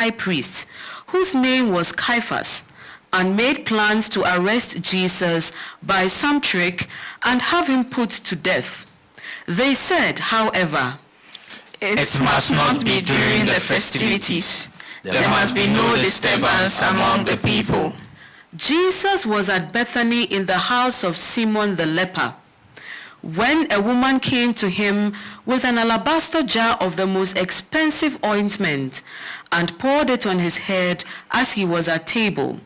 high priest, whose name was Caiaphas, and made plans to arrest Jesus by some trick and have him put to death. They said, however, "It must not be during the festivities. There must be no disturbance among the people." Jesus was at Bethany in the house of Simon the leper, when a woman came to him with an alabaster jar of the most expensive ointment and poured it on his head as he was at table.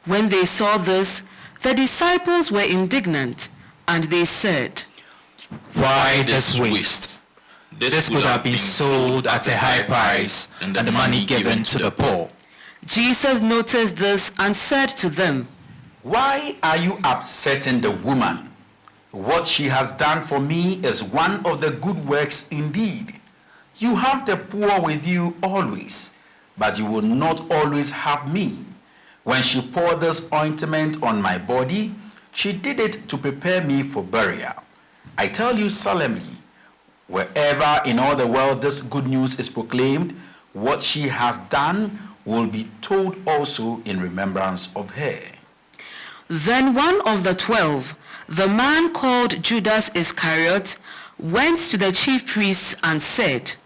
When they saw this, the disciples were indignant, and they said, "Why this waste? This could have been sold at a high price and the money given to the poor." Jesus noticed this and said to them, "Why are you upsetting the woman? What she has done for me is one of the good works indeed. You have the poor with you always, but you will not always have me. When she poured this ointment on my body, she did it to prepare me for burial. I tell you solemnly, wherever in all the world this good news is proclaimed, what she has done will be told also in remembrance of her." Then one of the 12, the man called Judas Iscariot, went to the chief priests and said,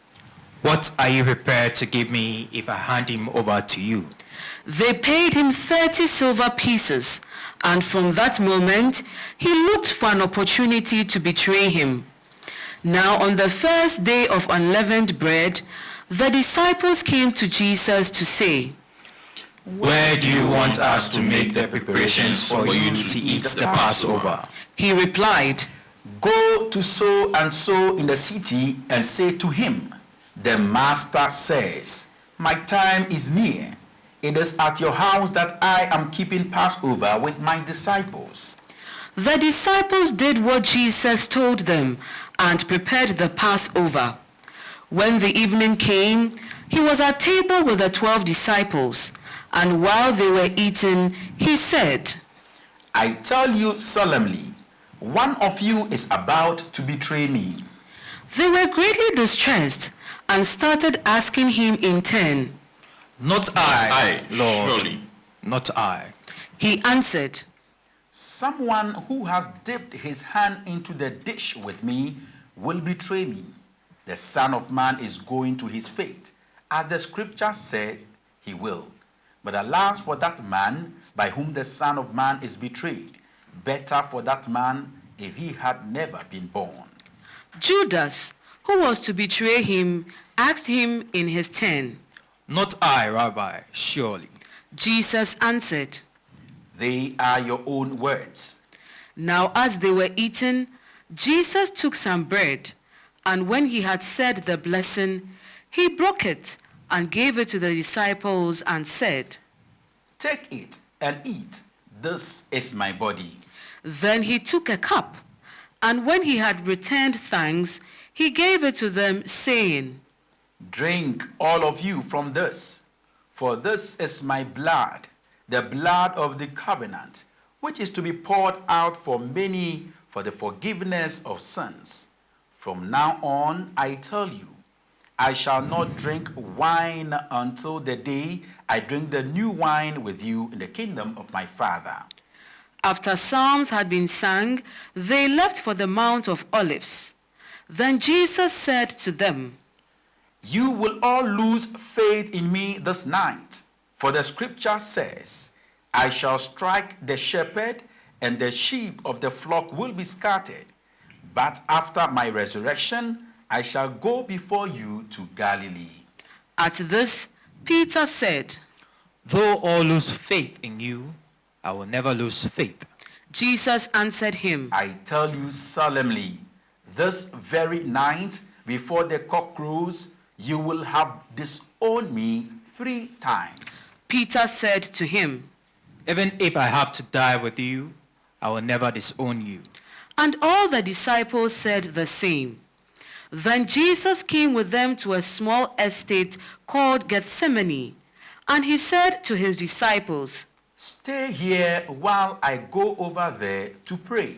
"What are you prepared to give me if I hand him over to you?" They paid him 30 silver pieces, and from that moment he looked for an opportunity to betray him. Now on the first day of unleavened bread, the disciples came to Jesus to say, "Where do you want us to make the preparations for you to eat the Passover?" He replied, "Go to so and so in the city and say to him, the master says, my time is near. It is at your house that I am keeping Passover with my disciples." The disciples did what Jesus told them and prepared the Passover. When the evening came, he was at table with the 12 disciples, and while they were eating, he said, "I tell you solemnly, one of you is about to betray me." They were greatly distressed and started asking him in turn. Not I, Lord, surely. Not I." He answered, "Someone who has dipped his hand into the dish with me will betray me. The Son of Man is going to his fate, as the scripture says he will. But alas for that man by whom the Son of Man is betrayed. Better for that man if he had never been born." Judas, who was to betray him, asked him in his turn, "Not I, Rabbi, surely." Jesus answered, "They are your own words." Now as they were eating, Jesus took some bread, and when he had said the blessing, he broke it and gave it to the disciples and said, "Take it and eat. This is my body." Then he took a cup, and when he had returned thanks, he gave it to them, saying, "Drink all of you from this, for this is my blood, the blood of the covenant, which is to be poured out for many for the forgiveness of sins. From now on, I tell you, I shall not drink wine until the day I drink the new wine with you in the kingdom of my Father." After psalms had been sung, they left for the Mount of Olives. Then Jesus said to them, "You will all lose faith in me this night, for the scripture says, I shall strike the shepherd, and the sheep of the flock will be scattered. But after my resurrection, I shall go before you to Galilee." At this, Peter said, "Though all lose faith in you, I will never lose faith." Jesus answered him, "I tell you solemnly, this very night, before the cock crows, you will have disowned me 3 times. Peter said to him, "Even if I have to die with you, I will never disown you." And all the disciples said the same. Then Jesus came with them to a small estate called Gethsemane, and he said to his disciples, "Stay here while I go over there to pray."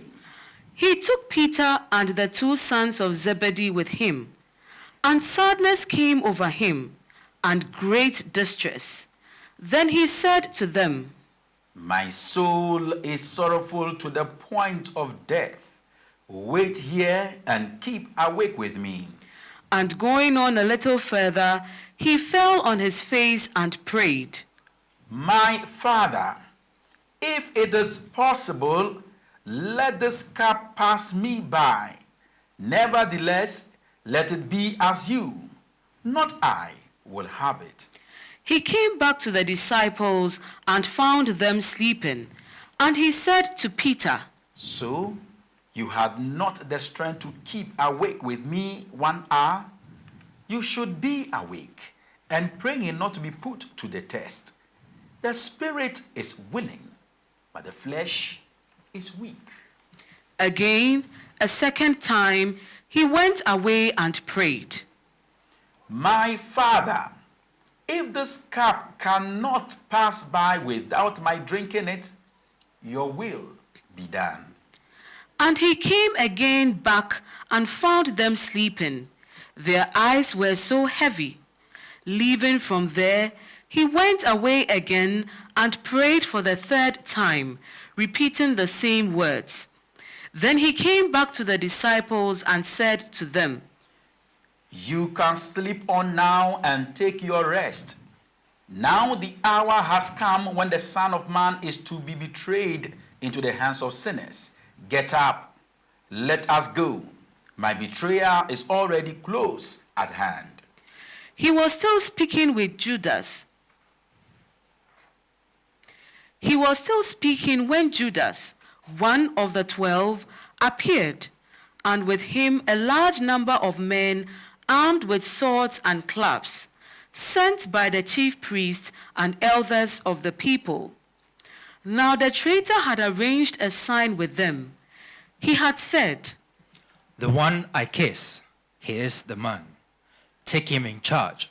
He took Peter and the 2 sons of Zebedee with him, and sadness came over him, and great distress. Then he said to them, My soul is sorrowful to the point of death. Wait here and keep awake with me. And going on a little further, he fell on his face and prayed, My Father, if it is possible, let this cup pass me by. Nevertheless, let it be as you, not I, will have it. He came back to the disciples and found them sleeping. And he said to Peter, So, you had not the strength to keep awake with me 1 hour? You should be awake and praying not to be put to the test. The spirit is willing, but the flesh is weak. Again, a second time, he went away and prayed, My Father, if this cup cannot pass by without my drinking it, your will be done. And he came again back and found them sleeping. Their eyes were so heavy. Leaving from there, he went away again and prayed for the third time, repeating the same words. Then he came back to the disciples and said to them, You can sleep on now and take your rest. Now the hour has come when the Son of Man is to be betrayed into the hands of sinners. Get up, let us go. My betrayer is already close at hand. He was still speaking with Judas. He was still speaking when Judas, one of the 12, appeared, and with him a large number of men armed with swords and clubs, sent by the chief priests and elders of the people. Now the traitor had arranged a sign with them. He had said, The one I kiss, he is the man. Take him in charge.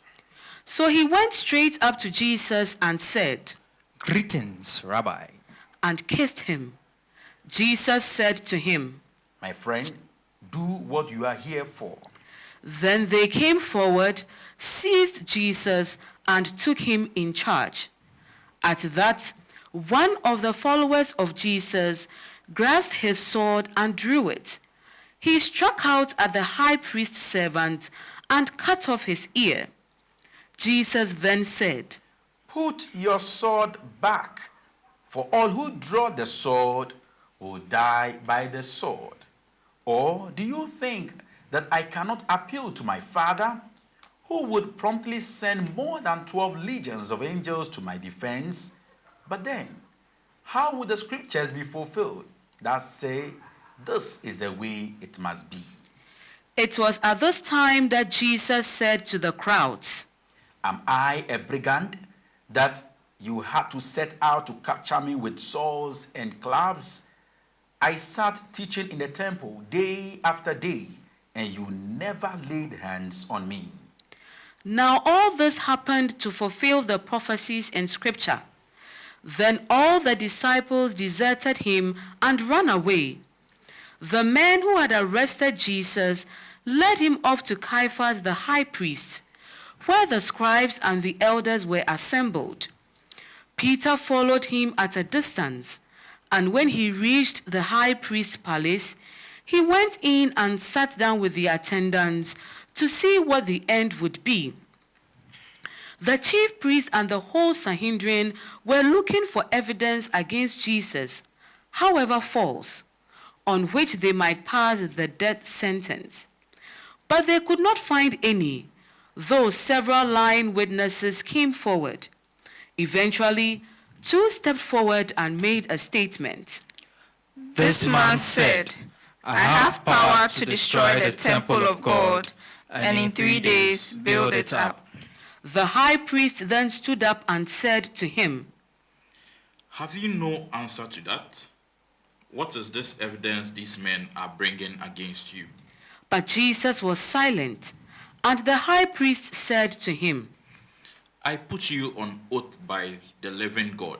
So he went straight up to Jesus and said, Greetings, Rabbi. and kissed him. Jesus said to him, My friend, do what you are here for. Then they came forward, seized Jesus, and took him in charge. At that, one of the followers of Jesus grasped his sword and drew it. He struck out at the high priest's servant and cut off his ear. Jesus then said, Put your sword back, for all who draw the sword will die by the sword. Or do you think that I cannot appeal to my Father, who would promptly send more than 12 legions of angels to my defense? But then, how would the scriptures be fulfilled that say, this is the way it must be? It was at this time that Jesus said to the crowds, Am I a brigand that you had to set out to capture me with swords and clubs? I sat teaching in the temple day after day, and you never laid hands on me. Now all this happened to fulfill the prophecies in Scripture. Then all the disciples deserted him and ran away. The men who had arrested Jesus led him off to Caiaphas the high priest, where the scribes and the elders were assembled. Peter followed him at a distance, and when he reached the high priest's palace, he went in and sat down with the attendants to see what the end would be. The chief priest and the whole Sanhedrin were looking for evidence against Jesus, however false, on which they might pass the death sentence. But they could not find any, though several lying witnesses came forward. Eventually, 2 stepped forward and made a statement. This man said, I have power to destroy the temple of God, and in 3 days build it up. The high priest then stood up and said to him, Have you no answer to that? What is this evidence these men are bringing against you? But Jesus was silent, and the high priest said to him, I put you on oath by the living God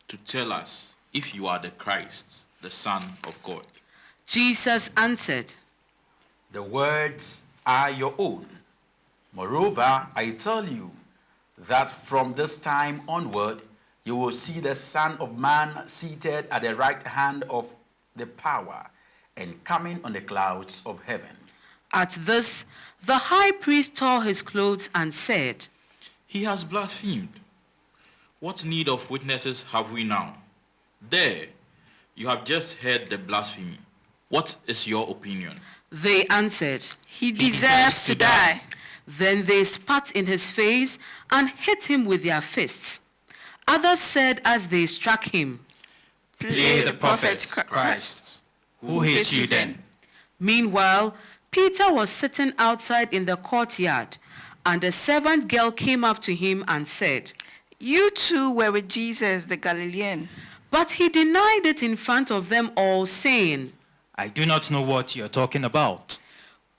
to tell us if you are the Christ, the Son of God. Jesus answered, The words are your own. Moreover, I tell you, that from this time onward you will see the Son of Man seated at the right hand of the power and coming on the clouds of heaven. At this, the high priest tore his clothes and said, He has blasphemed. What need of witnesses have we now? There, you have just heard the blasphemy. What is your opinion? They answered, He deserves to die. Then they spat in his face and hit him with their fists. Others said as they struck him, Play the prophet Christ. Who hit you then? Meanwhile, Peter was sitting outside in the courtyard, and a servant girl came up to him and said, You too were with Jesus the Galilean. But he denied it in front of them all, saying, I do not know what you are talking about.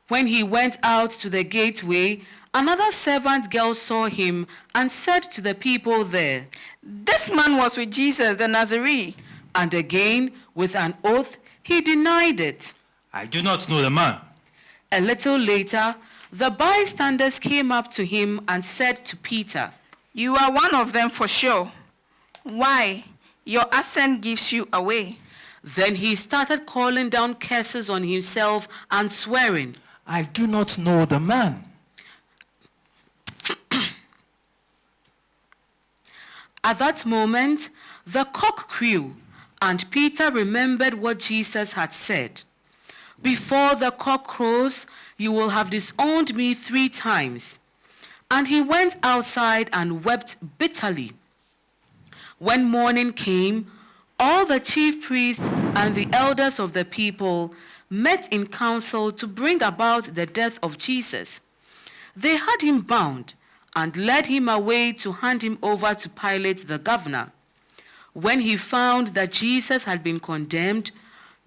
When he went out to the gateway, another servant girl saw him and said to the people there, This man was with Jesus the Nazarene. and again, with an oath, he denied it. I do not know the man. A little later, the bystanders came up to him and said to Peter, You are one of them for sure. Why? Your accent gives you away. Then he started calling down curses on himself and swearing. I do not know the man. At that moment, the cock crew, and Peter remembered what Jesus had said. Before the cock crows, you will have disowned me 3 times. And he went outside and wept bitterly. When morning came, all the chief priests and the elders of the people met in council to bring about the death of Jesus. They had him bound and led him away to hand him over to Pilate the governor. When he found that Jesus had been condemned,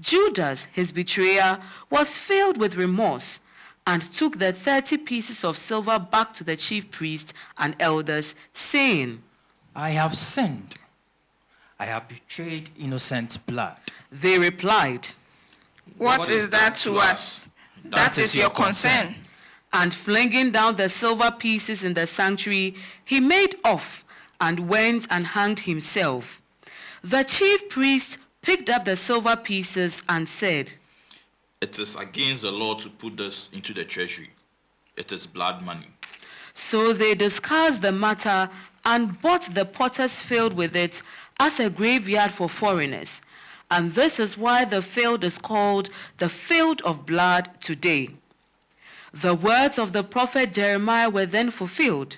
Judas, his betrayer, was filled with remorse and took the 30 pieces of silver back to the chief priests and elders, saying, I have sinned. I have betrayed innocent blood. They replied, What is that to us? That is your concern. and flinging down the silver pieces in the sanctuary, he made off and went and hanged himself. The chief priest picked up the silver pieces and said, It is against the law to put this into the treasury. It is blood money. So they discussed the matter and bought the potter's field with it as a graveyard for foreigners. And this is why the field is called the Field of Blood today. The words of the prophet Jeremiah were then fulfilled.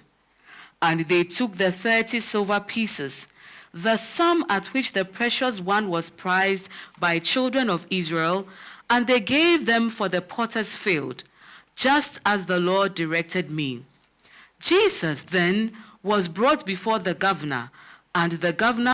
And they took the 30 silver pieces, the sum at which the precious one was prized by children of Israel, and they gave them for the potter's field, just as the Lord directed me. Jesus then was brought before the governor, and the governor